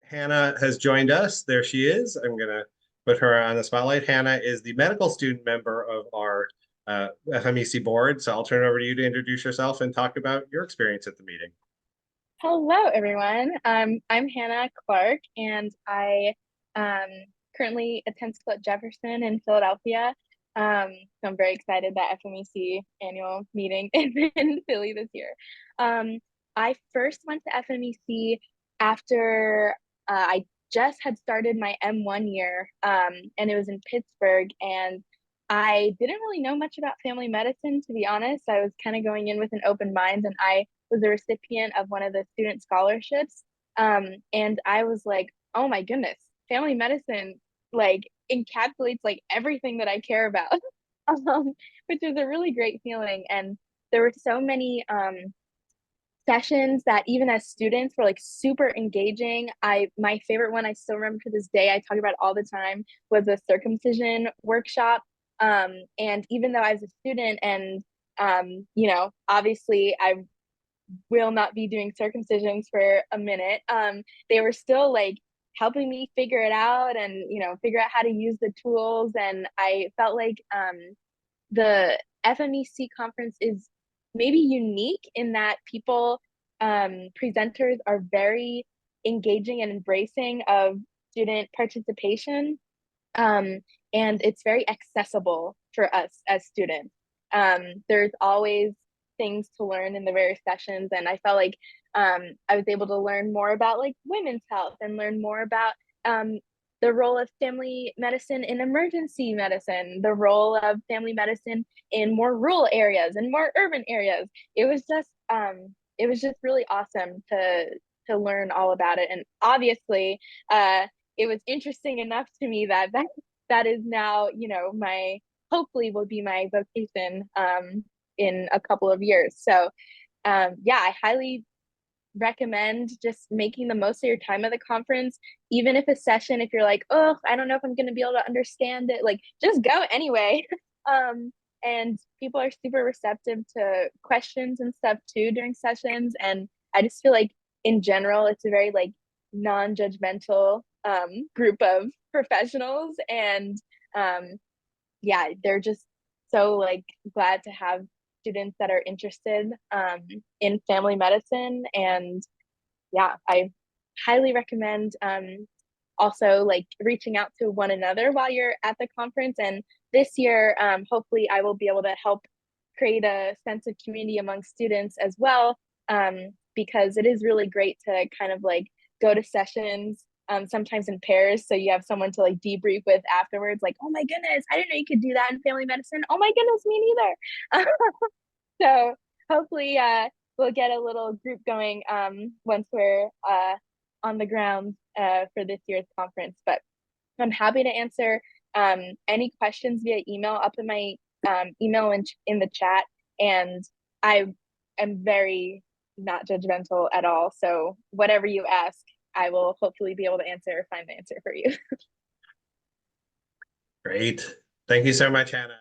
Hannah has joined us. There she is. I'm going to put her on the spotlight. Hannah is the medical student member of our FMEC board. So I'll turn it over to you to introduce yourself and talk about your experience at the meeting. Hello, everyone. I'm Hannah Clarke, and I um, currently attend school at Jefferson in Philadelphia. So I'm very excited that FMEC annual meeting is in Philly this year. Um, I first went to FMEC after I just had started my M1 year, and it was in Pittsburgh. And I didn't really know much about family medicine, to be honest. I was kind of going in with an open mind, and I was a recipient of one of the student scholarships. And I was like, oh my goodness, family medicine like encapsulates like everything that I care about, which is a really great feeling. And there were so many sessions that even as students were like super engaging. My favorite one I still remember to this day, I talk about it all the time, was a circumcision workshop. And even though I was a student and obviously I will not be doing circumcisions for a minute. They were still like helping me figure it out and figure out how to use the tools. And I felt like the FMEC conference is maybe unique in that people presenters are very engaging and embracing of student participation, um, and it's very accessible for us as students. There's always things to learn in the various sessions, and I felt like I was able to learn more about like women's health and learn more about the role of family medicine in emergency medicine, the role of family medicine in more rural areas and more urban areas. It was just really awesome to learn all about it, and obviously it was interesting enough to me that is now, my hopefully will be my vocation in a couple of years. So yeah, I highly recommend just making the most of your time at the conference, even if a session, if you're like, oh, I don't know if I'm going to be able to understand it, like just go anyway. And people are super receptive to questions and stuff too during sessions. And I just feel like in general, it's a very like non-judgmental group of professionals. And yeah, they're just so like glad to have students that are interested in family medicine. And yeah, I highly recommend also like reaching out to one another while you're at the conference. And this year, hopefully, I will be able to help create a sense of community among students as well, because it is really great to kind of like go to sessions, sometimes in pairs. So you have someone to like debrief with afterwards, like, oh my goodness, I didn't know you could do that in family medicine. Oh my goodness, me neither. So hopefully we'll get a little group going once we're on the ground for this year's conference. But I'm happy to answer any questions via email. I'll put my email in the chat. And I am very not judgmental at all. So whatever you ask, I will hopefully be able to answer or find the answer for you. Great. Thank you so much, Hannah.